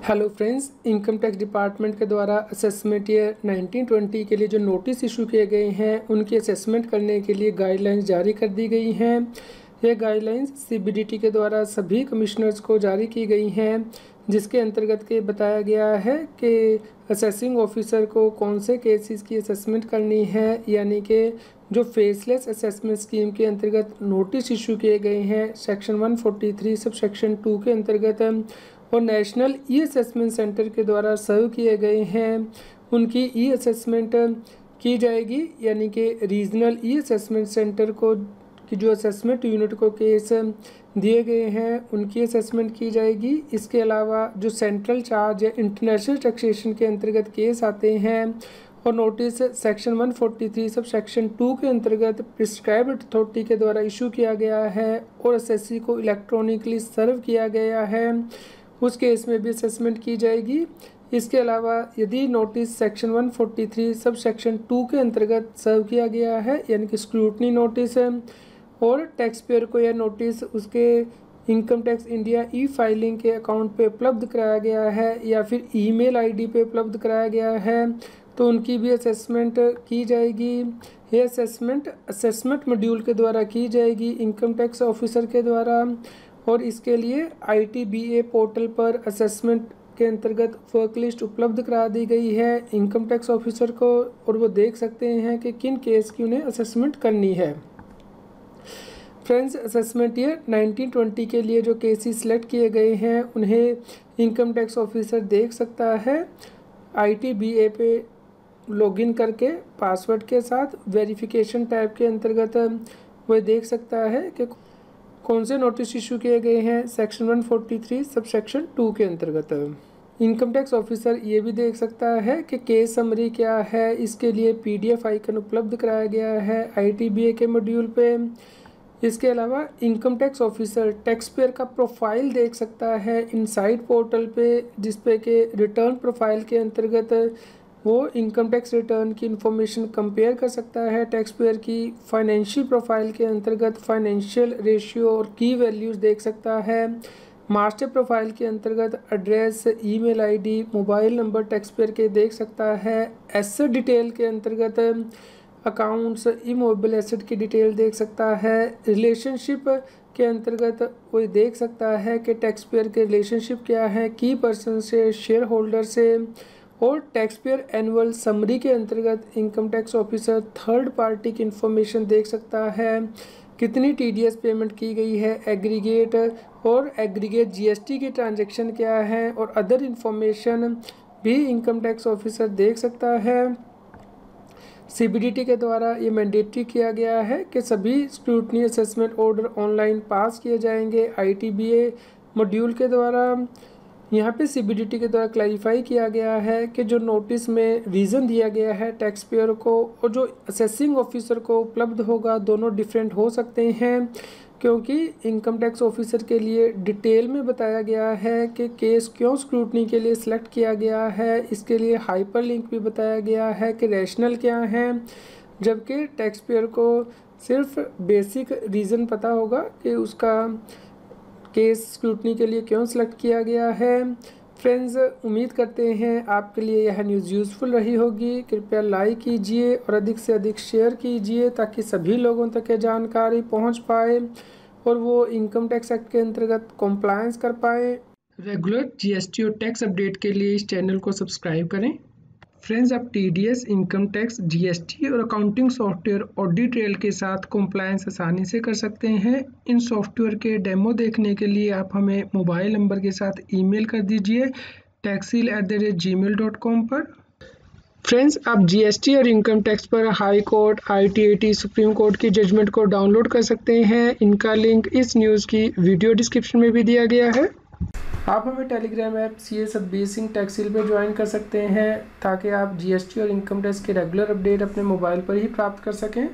Hello friends, income tax department के द्वारा assessment year 1920 के लिए जो नोटिस इशू किए गए हैं उनकी असेसमेंट करने के लिए गाइडलाइंस जारी कर दी गई हैं। ये गाइडलाइंस सीबीडीटी के द्वारा सभी कमिश्नर्स को जारी की गई हैं, जिसके अंतर्गत के बताया गया है कि असेसिंग ऑफिसर को कौन से केसेस की असेसमेंट करनी है, यानी कि जो फेसलेस असेसमेंट स्कीम के अंतर्गत नोटिस इशू किए गए हैं सेक्शन 143 सब सेक्शन 2 के अंतर्गत और नेशनल ई असेसमेंट सेंटर के द्वारा सर्व किए गए हैं, उनकी ई असेसमेंट की जाएगी। यानी कि रीजनल ई असेसमेंट सेंटर को कि जो असेसमेंट यूनिट को केस दिए गए हैं उनकी असेसमेंट की जाएगी। इसके अलावा जो सेंट्रल चार्ज या इंटरनेशनल टैक्सेशन के अंतर्गत केस आते हैं और नोटिस सेक्शन 143 सब सेक्शन 2 के अंतर्गत प्रिस्क्राइब्ड अथॉरिटी के द्वारा इशू किया गया है और असेसी को इलेक्ट्रॉनिकली सर्व किया गया है, उस केस में भी असेसमेंट की जाएगी। इसके अलावा यदि नोटिस सेक्शन 143 सब सेक्शन 2 के अंतर्गत सर्व किया गया है, यानी कि स्क्रूटनी नोटिस है, और टैक्स पेयर को यह नोटिस उसके इनकम टैक्स इंडिया ई फाइलिंग के अकाउंट पे उपलब्ध कराया गया है या फिर ईमेल आईडी पे उपलब्ध कराया गया है, तो उनकी भी असेसमेंट की जाएगी। ये असेसमेंट मॉड्यूल के द्वारा की जाएगी इनकम टैक्स ऑफिसर के द्वारा, और इसके लिए ITBA पोर्टल पर असेसमेंट के अंतर्गत वर्क लिस्ट उपलब्ध करा दी गई है इनकम टैक्स ऑफिसर को, और वो देख सकते हैं कि किन केस की उन्हें असेसमेंट करनी है। फ्रेंड्स, असेसमेंट ईयर 1920 के लिए जो केसेस सिलेक्ट किए गए हैं उन्हें इनकम टैक्स ऑफिसर देख सकता है ITBA पे लॉगिन करके पासवर्ड के साथ वेरिफिकेशन टैब के अंतर्गत वह देख सकता है कि कौन से नोटिस इशू किए गए हैं सेक्शन 143 सब सेक्शन 2 के अंतर्गत। इनकम टैक्स ऑफिसर ये भी देख सकता है कि केस समरी क्या है, इसके लिए PDF आइकन उपलब्ध कराया गया है ITBA के मॉड्यूल पे। इसके अलावा income tax officer tax payer का प्रोफाइल देख सकता है इनसाइड पोर्टल पे, जिसपे के रिटर्न प्रोफाइल के अंतर्गत वो इनकम टैक्स रिटर्न की इंफॉर्मेशन कंपेयर कर सकता है टैक्स पेयर की। फाइनेंशियल प्रोफाइल के अंतर्गत फाइनेंशियल रेशियो और की वैल्यूज़ देख सकता है। मास्टर प्रोफाइल के अंतर्गत address, email ID, mobile number tax payer के देख सकता है। एसेट डिटेल के अंतर्गत अकाउंट्स, इमोबल एसेट की डिटेल देख सकता है। रिलेशनशिप के अंतर्गत वो देख सकता है कि टैक्स पेयर के रिलेशनशिप क्या है की पर्सन से, शेयर होल्डर से। और टैक्स पेयर एनुअल समरी के अंतर्गत income tax officer third party की इंफॉर्मेशन देख सकता है, कितनी TDS पेमेंट की गई है, एग्रीगेट GST की ट्रांजैक्शन क्या है, और अदर इंफॉर्मेशन भी इनकम टैक्स ऑफिसर देख सकता है। CBDT के द्वारा ये मैंडेटरी किया गया है कि सभी scrutiny assessment order online pass किए जाएंगे ITBA मॉड्यूल के द्वारा। यहाँ पे CBDT के द्वारा क्लैरिफाई किया गया है कि जो नोटिस में रीज़न दिया गया है टैक्स पेयर को और जो असेसिंग ऑफिसर को उपलब्ध होगा दोनों डिफरेंट हो सकते हैं, क्योंकि इनकम टैक्स ऑफिसर के लिए डिटेल में बताया गया है कि केस क्यों स्क्रूटनी के लिए सिलेक्ट किया गया है। इसके लिए हाइपर लिंक भी बताया गया है कि रैशनल क्या है, जबकि टैक्स पेयर को सिर्फ बेसिक रीज़न पता होगा कि उसका केस स्क्रूटनी के लिए क्यों सिलेक्ट किया गया है। फ्रेंड्स, उम्मीद करते हैं आपके लिए यह न्यूज़ यूज़फुल रही होगी। कृपया लाइक कीजिए और अधिक से अधिक शेयर कीजिए ताकि सभी लोगों तक ये जानकारी पहुंच पाए और वो इनकम टैक्स एक्ट के अंतर्गत कॉम्प्लायंस कर पाए। रेगुलर GST और टैक्स अपडेट के लिए इस चैनल को सब्सक्राइब करें। फ्रेंड्स, आप TDS, इनकम टैक्स, GST और अकाउंटिंग सॉफ्टवेयर ऑडिट ट्रेल के साथ कॉम्प्लायंस आसानी से कर सकते हैं। इन सॉफ्टवेयर के डेमो देखने के लिए आप हमें मोबाइल नंबर के साथ ईमेल कर दीजिए taxil@gmail.com पर। फ्रेंड्स, आप GST और इनकम टैक्स पर high court, ITAT, supreme court की जजमेंट को डाउनलोड कर सकते हैं। इनका लिंक इस न्यूज़ की वीडियो डिस्क्रिप्शन में भी दिया गया है। आप हमें Telegram app CA Satbir Singh टैक्सिल पे ज्वाइन कर सकते हैं ताकि आप GST और इनकम टैक्स के रेगुलर अपडेट अपने मोबाइल पर ही प्राप्त कर सकें।